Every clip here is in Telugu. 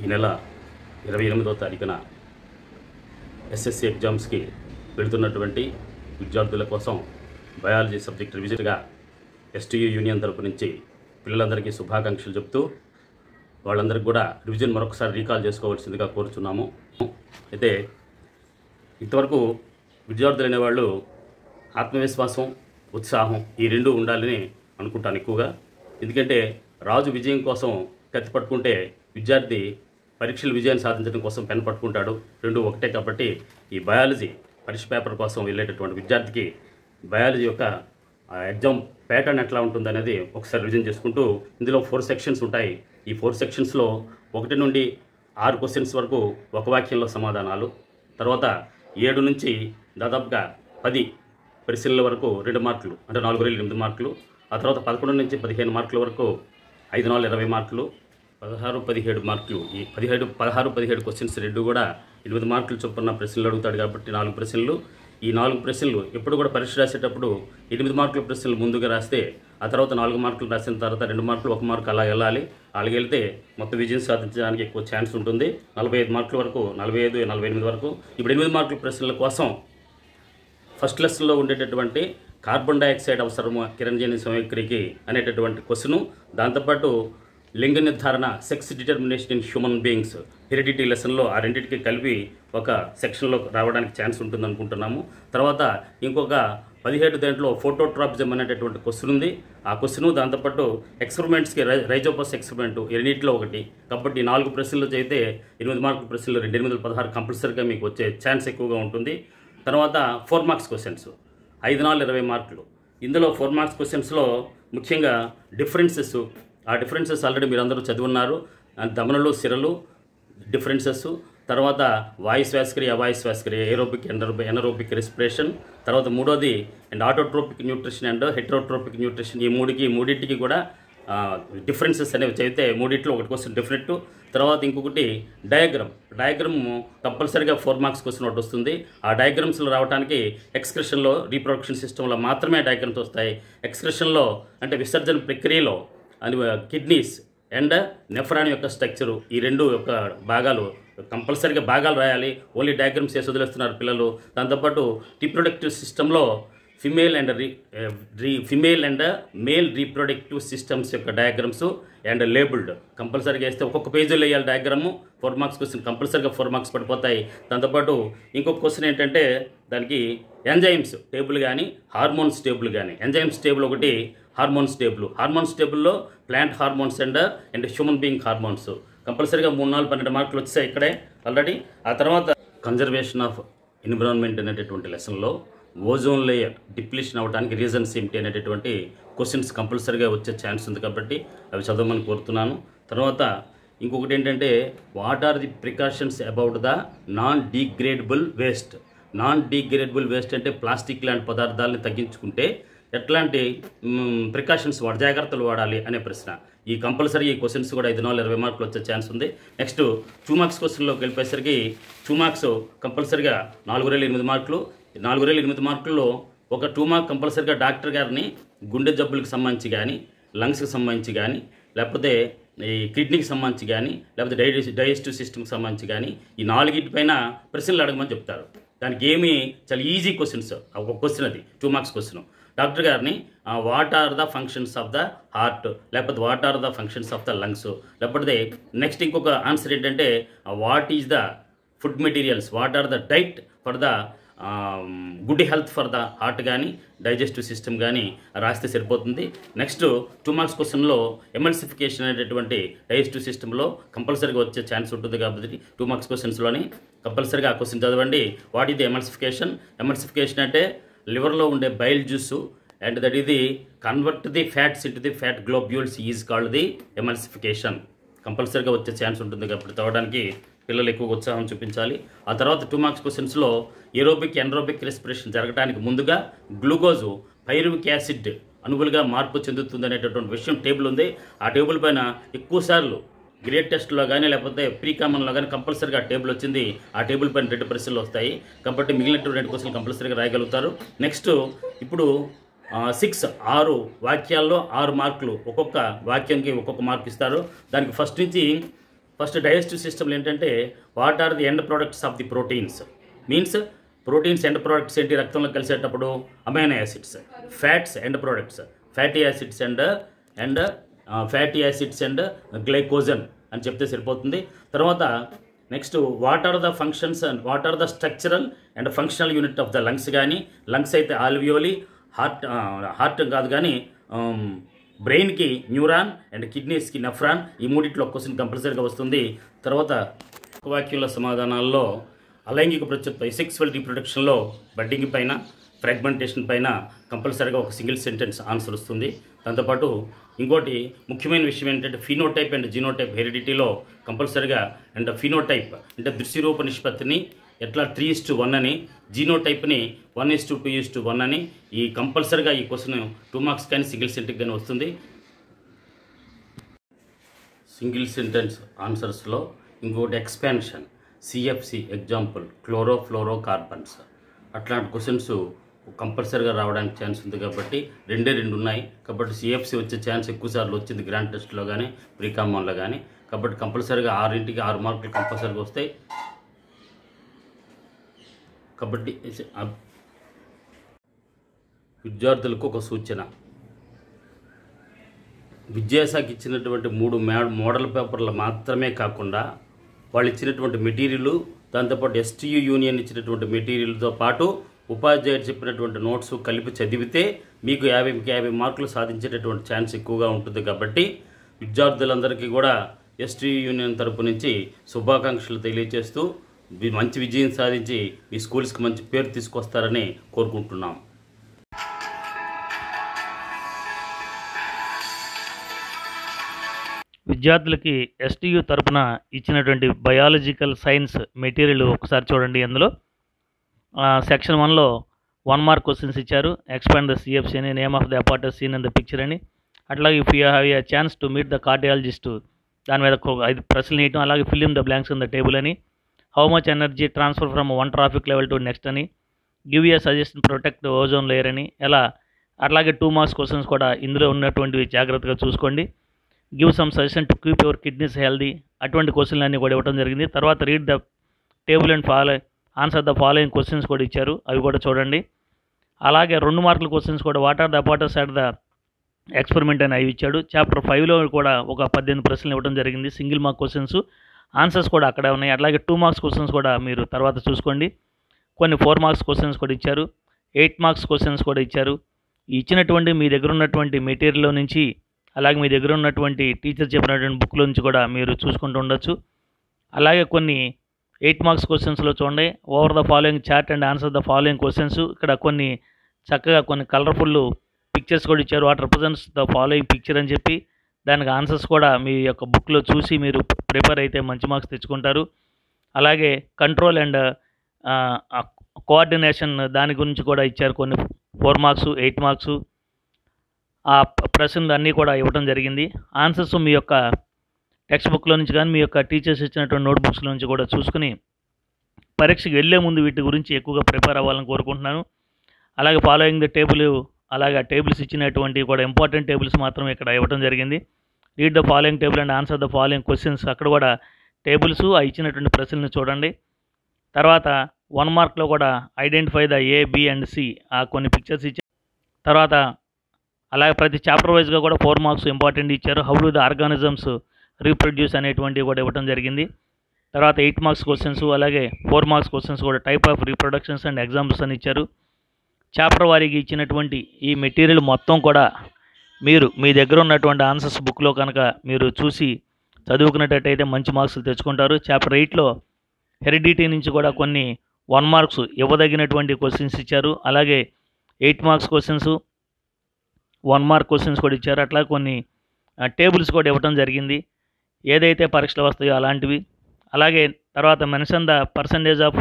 ఈ నెల 28వ తారీఖున ఎస్ఎస్సి ఎగ్జామ్స్కి వెళుతున్నటువంటి విద్యార్థుల కోసం బయాలజీ సబ్జెక్ట్ రివిజన్గా ఎస్టీయూ యూనియన్ తరపు నుంచి పిల్లలందరికీ శుభాకాంక్షలు చెప్తూ వాళ్ళందరికీ కూడా రివిజన్ మరొకసారి రీకాల్ చేసుకోవాల్సిందిగా కోరుచున్నాము. అయితే ఇంతవరకు విద్యార్థులు అనేవాళ్ళు ఆత్మవిశ్వాసం, ఉత్సాహం ఈ రెండు ఉండాలని అనుకుంటాను ఎక్కువగా. ఎందుకంటే రాజు విజయం కోసం కత్తి పట్టుకుంటే విద్యార్థి పరీక్షలు విజయాన్ని సాధించడం కోసం పెన్ పట్టుకుంటాడు. రెండు ఒకటే. కాబట్టి ఈ బయాలజీ పరీక్ష పేపర్ కోసం వెళ్ళేటటువంటి విద్యార్థికి బయాలజీ యొక్క ఎగ్జామ్ ప్యాటర్న్ ఎట్లా ఉంటుంది అనేది ఒకసారి రివిజన్ చేసుకుంటూ, ఇందులో 4 సెక్షన్స్ ఉంటాయి. ఈ 4 సెక్షన్స్లో 1 నుండి 6 క్వశ్చన్స్ వరకు ఒక వాక్యంలో సమాధానాలు, తర్వాత 7 నుంచి దాదాపుగా 10 ప్రశ్నల వరకు 2 మార్కులు, అంటే 4 రోజులు 8 మార్కులు. ఆ తర్వాత 11 నుంచి 15 మార్కుల వరకు 5 నాలుగు 20 మార్కులు, 16-17 మార్కులు. ఈ 16-17 క్వశ్చన్స్ రెండు కూడా 8 మార్కులు చొప్పున ప్రశ్నలు అడుగుతాడు. కాబట్టి 4 ప్రశ్నలు. ఈ 4 ప్రశ్నలు ఎప్పుడు కూడా పరీక్ష రాసేటప్పుడు 8 మార్కుల ప్రశ్నలు ముందుగా రాస్తే ఆ తర్వాత 4 మార్కులు రాసిన తర్వాత 2 మార్కులు 1 మార్కు అలా వెళ్ళాలి. అలాగే వెళ్తే మొత్తం విజయం సాధించడానికి ఎక్కువ ఛాన్స్ ఉంటుంది. 45 మార్కుల వరకు, 45-48 వరకు. ఇప్పుడు 8 మార్కుల ప్రశ్నల కోసం ఫస్ట్ లెసన్లో ఉండేటటువంటి కార్బన్ డైఆక్సైడ్ అవసరము కిరణజన్య సమీకరణకి అనేటటువంటి క్వశ్చను, దాంతోపాటు లింగ నిర్ధారణ sex determination in human beings heredity లెసన్లో ఆ రెండింటికి కలిపి ఒక సెక్షన్లో రావడానికి ఛాన్స్ ఉంటుంది అనుకుంటున్నాము. తర్వాత ఇంకొక 17 దాంట్లో ఫోటోట్రాపిజం అనేటటువంటి క్వశ్చన్ ఉంది. ఆ క్వశ్చను, దాంతోపాటు ఎక్స్పెరిమెంట్స్కి రైజోపస్ ఎక్స్పెరిమెంట్ రెండింటిలో ఒకటి. కాబట్టి 4 ప్రశ్నలు అయితే 8 మార్కుల ప్రశ్నలు 2-8-16 కంపల్సరీగా మీకు వచ్చే ఛాన్స్ ఎక్కువగా ఉంటుంది. తర్వాత 4 మార్క్స్ క్వశ్చన్స్ 5 నాలుగు 20 మార్కులు. ఇందులో 4 మార్క్స్ క్వశ్చన్స్లో ముఖ్యంగా డిఫరెన్సెస్, ఆ డిఫరెన్సెస్ ఆల్రెడీ మీరు అందరూ చదివున్నారు. దమనలు, సిరలు డిఫరెన్సెస్, తర్వాత వాయు శ్వాసక్రియ, అవాయు శ్వాసక్రియ, ఏరోబిక్, ఎనరోబిక్ రెస్పిరేషన్, తర్వాత మూడోది and autotrophic nutrition and heterotrophic nutrition. ఈ మూడింటికి కూడా డిఫరెన్సెస్ అనేవి చదివితే మూడింటిలో ఒకటి క్వశ్చన్ డెఫినెట్. తర్వాత ఇంకొకటి డయాగ్రమ్ కంపల్సరీగా 4 మార్క్స్ క్వశ్చన్ ఒకటి వస్తుంది. ఆ డయాగ్రమ్స్లో రావడానికి ఎక్స్క్రెషన్లో, రీప్రొడక్షన్ సిస్టంలో మాత్రమే డయాగ్రమ్స్ వస్తాయి. ఎక్స్క్రెషన్లో అంటే విసర్జన ప్రక్రియలో అని కిడ్నీస్ అండ్ నెఫ్రాన్ యొక్క స్ట్రక్చరు, ఈ రెండు యొక్క భాగాలు కంపల్సరీగా భాగాలు రాయాలి. ఓన్లీ డయాగ్రమ్స్ వేసి వదిలేస్తున్నారు పిల్లలు. దాంతోపాటు రీప్రొడక్టివ్ సిస్టంలో female and male reproductive systems యొక్క డయాగ్రమ్స్ అండ్ లేబుల్డ్ కంపల్సరీగా వేస్తే ఒక్కొక్క పేజీలో వేయాలి డయాగ్రాము. 4 మార్క్స్ క్వశ్చన్ కంపల్సరీగా 4 మార్క్స్ పడిపోతాయి. దాంతోపాటు ఇంకొక క్వశ్చన్ ఏంటంటే దానికి ఎంజైమ్స్ టేబుల్ కానీ హార్మోన్స్ టేబుల్ కానీ. ఎంజైమ్స్ టేబుల్ ఒకటి, హార్మోన్స్ టేబుల్లో plant hormones and human being hormones కంపల్సరీగా 3-4-12 మార్కులు వచ్చాయి ఇక్కడే ఆల్రెడీ. ఆ తర్వాత కన్జర్వేషన్ ఆఫ్ ఎన్విరాన్మెంట్ అనేటటువంటి లెసన్లో ఓజోన్ లేయర్ డిప్లీషన్ అవ్వడానికి రీజన్స్ ఏమిటి అనేటటువంటి క్వశ్చన్స్ కంపల్సరీగా వచ్చే ఛాన్స్ ఉంది. కాబట్టి అవి చదవమని కోరుతున్నాను. తర్వాత ఇంకొకటి ఏంటంటే what are the precautions about the non degradable waste అంటే ప్లాస్టిక్ లాంటి పదార్థాలని తగ్గించుకుంటే ఎట్లాంటి ప్రికాషన్స్ జాగ్రత్తలు వాడాలి అనే ప్రశ్న. ఈ కంపల్సరీ ఈ క్వశ్చన్స్ కూడా 5 నాలుగు 20 మార్కులు వచ్చే ఛాన్స్ ఉంది. నెక్స్ట్ 2 మార్క్స్ క్వశ్చన్లోకి వెళ్ళిపోయేసరికి 2 మార్క్స్ కంపల్సరీగా 4 రోజులు 8 మార్కులు. 4 రోజులు 8 మార్కుల్లో ఒక 2 మార్క్ కంపల్సరీగా డాక్టర్ గారిని గుండె జబ్బులకు సంబంధించి కానీ, లంగ్స్కి సంబంధించి కానీ, లేకపోతే ఈ కిడ్నీకి సంబంధించి కానీ, లేకపోతే డైజెస్టివ్ సిస్టమ్కి సంబంధించి కానీ ఈ 4 పైన ప్రశ్నలు అడగమని చెప్తారు. దానికి ఏమి చాలా ఈజీ క్వశ్చన్స్. ఒక క్వశ్చన్ అది 2 మార్క్స్ క్వశ్చన్. డాక్టర్ గారిని what are the functions of the heart, లేకపోతే what are the functions of the lungs, లేకపోతే నెక్స్ట్ ఇంకొక ఆన్సర్ ఏంటంటే what is the food materials, what are the diet for the good health for the heart కానీ డైజెస్టివ్ సిస్టమ్ కానీ రాస్తే సరిపోతుంది. నెక్స్ట్ 2 మార్క్స్ క్వశ్చన్లో ఎమల్సిఫికేషన్ అనేటటువంటి డైజెస్టివ్ సిస్టంలో కంపల్సరీగా వచ్చే ఛాన్స్ ఉంటుంది. కాబట్టి 2 మార్క్స్ క్వశ్చన్స్లోని కంపల్సరీగా ఆ క్వశ్చన్ చదవండి. వాట్ ఈజ్ ది ఎమల్సిఫికేషన్ అంటే లివర్లో ఉండే బైల్ జ్యూస్ అండ్ దట్ ఇది convert the fats into the fat globules is called the emulsification. కంపల్సరీగా వచ్చే ఛాన్స్ ఉంటుంది. కాబట్టి చదవడానికి పిల్లలు ఎక్కువ ఉత్సాహం చూపించాలి. ఆ తర్వాత 2 మార్క్స్ క్వశ్చన్స్లో ఏరోబిక్, ఎనరోబిక్ రెస్పిరేషన్ జరగడానికి ముందుగా గ్లూకోజు పైరువిక్ యాసిడ్ అణువులుగా మార్పు చెందుతుంది అనేటటువంటి విషయం టేబుల్ ఉంది. ఆ టేబుల్ పైన ఎక్కువసార్లు గ్రేడ్ టెస్ట్లో కానీ లేకపోతే ప్రీ కామన్లో కానీ కంపల్సరీగా ఆ టేబుల్ వచ్చింది. ఆ టేబుల్ పైన 2 ప్రశ్నలు వస్తాయి. కాబట్టి మిగిలిన 2 క్వశ్చన్లు కంపల్సరీగా రాయగలుగుతారు. నెక్స్ట్ ఇప్పుడు 6 వాక్యాల్లో 6 మార్కులు, ఒక్కొక్క వాక్యానికి ఒక్కొక్క మార్కు ఇస్తారు. దానికి ఫస్ట్ నుంచి ఫస్ట్ డైజెస్టివ్ సిస్టమ్లో ఏంటంటే what are the end products of the proteins means proteins end products ఏంటి రక్తంలో కలిసేటప్పుడు amino acids, fats end products fatty acids and glycogen అని చెప్తే సరిపోతుంది. తర్వాత next what are the functions and what are the structural and functional unit of the lungs. కానీ లంగ్స్ అయితే ఆల్వియోలి, హార్ట్ కాదు కానీ బ్రెయిన్కి న్యూరాన్ అండ్ కిడ్నీస్కి నెఫ్రాన్. ఈ మూడిట్లో క్వశ్చన్ కంపల్సరీగా వస్తుంది. తర్వాత వాక్యుల సమాధానాల్లో అలైంగిక ప్రత్యుత్పత్తి సెక్సువల్ రీప్రొడక్షన్లో బడ్డింగ్ పైన, ఫ్రాగ్మెంటేషన్ పైన కంపల్సరీగా ఒక సింగిల్ సెంటెన్స్ ఆన్సర్ వస్తుంది. దాంతోపాటు ఇంకోటి ముఖ్యమైన విషయం ఏంటంటే ఫినోటైప్ అండ్ జీనోటైప్ హెరిడిటీలో కంపల్సరీగా అండ్ ఫినోటైప్ అంటే దృశ్యరూప నిష్పత్తిని ఎట్లా 3:1 అని, జీనోటైప్ని 1:2:1 అని. ఈ కంపల్సరీగా ఈ క్వశ్చన్ 2 మార్క్స్ కానీ సింగిల్ సెంటెన్స్ కానీ వస్తుంది. సింగిల్ సెంటెన్స్ ఆన్సర్స్లో ఇంకోటి ఎక్స్పాన్షన్, సిఎఫ్సి ఎగ్జాంపుల్ క్లోరోఫ్లోరోకార్బన్స్. అట్లాంటి క్వశ్చన్స్ కంపల్సరీగా రావడానికి ఛాన్స్ ఉంది కాబట్టి 2 ఉన్నాయి. కాబట్టి సిఎఫ్సి వచ్చే ఛాన్స్ ఎక్కువసార్లు వచ్చింది గ్రాండ్ టెస్ట్లో కానీ ప్రీకామన్లో కానీ. కాబట్టి కంపల్సరీగా 6 మార్కులు కంపల్సరీగా వస్తాయి. కాబట్టి విద్యార్థులకు ఒక సూచన, విద్యాశాఖ ఇచ్చినటువంటి 3 మోడల్ పేపర్లు మాత్రమే కాకుండా వాళ్ళు ఇచ్చినటువంటి మెటీరియల్, దాంతోపాటు ఎస్టీయూ యూనియన్ ఇచ్చినటువంటి మెటీరియల్తో పాటు ఉపాధ్యాయుడు చెప్పినటువంటి నోట్స్ కలిపి చదివితే మీకు 50 మార్కులు సాధించేటటువంటి ఛాన్స్ ఎక్కువగా ఉంటుంది. కాబట్టి విద్యార్థులందరికీ కూడా ఎస్టీయూ యూనియన్ తరపు నుంచి శుభాకాంక్షలు తెలియజేస్తూ మంచి విజయం సాధించి మీ స్కూల్స్కి మంచి పేరు తీసుకొస్తారని కోరుకుంటున్నాం. విద్యార్థులకి ఎస్టీయూ తరపున ఇచ్చినటువంటి బయాలజికల్ సైన్స్ మెటీరియల్ ఒకసారి చూడండి. అందులో సెక్షన్ 1లో 1 మార్క్ క్వశ్చన్స్ ఇచ్చారు. ఎక్స్పాండ్ ద సిఎఫ్సి అని, name of the apparatus seen in the picture అని. అట్లాగే if you have a chance to meet the cardiologist దాని మీద 5 ప్రశ్నలు వేయటం. అలాగే fill in the blanks in the table అని. How much energy transfer from 1 trophic level to next అని. Give a suggestion protect ozone layer అని. ఎలా అట్లాగే 2 మార్క్స్ క్వశ్చన్స్ కూడా ఇందులో ఉన్నటువంటివి జాగ్రత్తగా చూసుకోండి. Give some suggestion to keep your kidneys healthy. అటువంటి క్వశ్చన్లు అన్నీ కూడా ఇవ్వడం జరిగింది. తర్వాత read the table and answer the following questions కూడా ఇచ్చారు, అవి కూడా చూడండి. అలాగే 2 మార్కుల క్వశ్చన్స్ కూడా what are the apparatus at the experiment అని అవి ఇచ్చాడు. చాప్టర్ 5లో కూడా ఒక 18 ప్రశ్నలు ఇవ్వడం జరిగింది. సింగిల్ మార్క్ క్వశ్చన్స్, ఆన్సర్స్ కూడా అక్కడే ఉన్నాయి. అట్లాగే 2 మార్క్స్ క్వశ్చన్స్ కూడా మీరు తర్వాత చూసుకోండి. కొన్ని 4 మార్క్స్ క్వశ్చన్స్ కూడా ఇచ్చారు, 8 మార్క్స్ క్వశ్చన్స్ కూడా ఇచ్చారు. ఇచ్చినటువంటి మీ దగ్గర ఉన్నటువంటి మెటీరియల్లో నుంచి, అలాగే మీ దగ్గర ఉన్నటువంటి టీచర్ చెప్పినటువంటి బుక్లో నుంచి కూడా మీరు చూసుకుంటూ ఉండొచ్చు. అలాగే కొన్ని 8 మార్క్స్ క్వశ్చన్స్లో చూడండి, over the following chart and answer the following questions. ఇక్కడ కొన్ని చక్కగా కొన్ని కలర్ఫుల్ పిక్చర్స్ కూడా ఇచ్చారు. What represents the following picture అని చెప్పి దానికి ఆన్సర్స్ కూడా మీ యొక్క బుక్లో చూసి మీరు ప్రిపేర్ అయితే మంచి మార్క్స్ తెచ్చుకుంటారు. అలాగే కంట్రోల్ అండ్ కోఆర్డినేషన్ దాని గురించి కూడా ఇచ్చారు. కొన్ని 4 మార్క్స్ 8 మార్క్స్ ఆ ప్రశ్నలు అన్నీ కూడా ఇవ్వడం జరిగింది. ఆన్సర్స్ మీ యొక్క టెక్స్ట్ బుక్లో నుంచి కానీ మీ యొక్క టీచర్స్ ఇచ్చినటువంటి నోట్బుక్స్లో నుంచి కూడా చూసుకుని పరీక్షకు వెళ్ళే ముందు వీటి గురించి ఎక్కువగా ప్రిపేర్ అవ్వాలని కోరుకుంటున్నాను. అలాగే ఫాలోయింగ్ ద టేబుల్, అలాగే ఆ టేబుల్స్ ఇచ్చినటువంటి కూడా ఇంపార్టెంట్ టేబుల్స్ మాత్రం ఇక్కడ ఇవ్వడం జరిగింది. Read the following table and answer the following questions. అక్కడ కూడా టేబుల్స్ ఆ ఇచ్చినటువంటి ప్రశ్నలను చూడండి. తర్వాత 1 మార్క్లో కూడా identify the A, B and C ఆ కొన్ని పిక్చర్స్ ఇచ్చారు. తర్వాత అలాగే ప్రతి చాప్టర్ వైజ్గా కూడా 4 మార్క్స్ ఇంపార్టెంట్ ఇచ్చారు. How do the organisms reproduce అనేటువంటివి కూడా ఇవ్వడం జరిగింది. తర్వాత 8 మార్క్స్ క్వశ్చన్స్, అలాగే 4 మార్క్స్ క్వశ్చన్స్ కూడా టైప్ ఆఫ్ రీప్రొడక్షన్స్ అండ్ ఎగ్జాంపుల్స్ అని ఇచ్చారు. చాప్టర్ వారీగా ఇచ్చినటువంటి ఈ మెటీరియల్ మొత్తం కూడా మీరు మీ దగ్గర ఉన్నటువంటి ఆన్సర్స్ బుక్లో కనుక మీరు చూసి చదువుకునేటట్టయితే మంచి మార్క్స్ తెచ్చుకుంటారు. చాప్టర్ 8లో హెరిడిటీ నుంచి కూడా కొన్ని 1 మార్క్స్ ఇవ్వదగినటువంటి క్వశ్చన్స్ ఇచ్చారు. అలాగే 8 మార్క్స్ క్వశ్చన్స్, 1 మార్క్ క్వశ్చన్స్ కూడా ఇచ్చారు. అట్లా కొన్ని టేబుల్స్ కూడా ఇవ్వడం జరిగింది, ఏదైతే పరీక్షలు వస్తాయో అలాంటివి. అలాగే తర్వాత mention the percentage of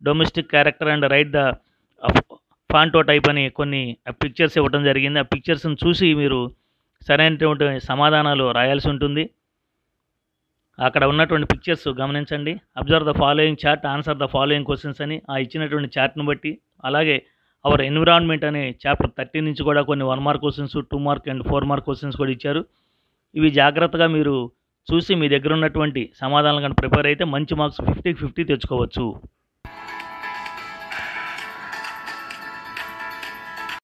domestic character and write the phenotype అని కొన్ని పిక్చర్స్ ఇవ్వడం జరిగింది. ఆ పిక్చర్స్ని చూసి మీరు సరైనటువంటి సమాధానాలు రాయాల్సి ఉంటుంది. అక్కడ ఉన్నటువంటి పిక్చర్స్ గమనించండి. Observe the following chart, answer the following questions అని ఆ ఇచ్చినటువంటి చార్ట్ను బట్టి. అలాగే అవర్ ఎన్విరాన్మెంట్ అనే చాప్టర్ 30 నుంచి కూడా కొన్ని 1 mark questions, 2 mark and 4 mark questions కూడా ఇచ్చారు. ఇవి జాగ్రత్తగా మీరు చూసి మీ దగ్గర ఉన్నటువంటి సమాధానాలు కానీ ప్రిపేర్ అయితే మంచి మార్క్స్ 50కి 50 తెచ్చుకోవచ్చు.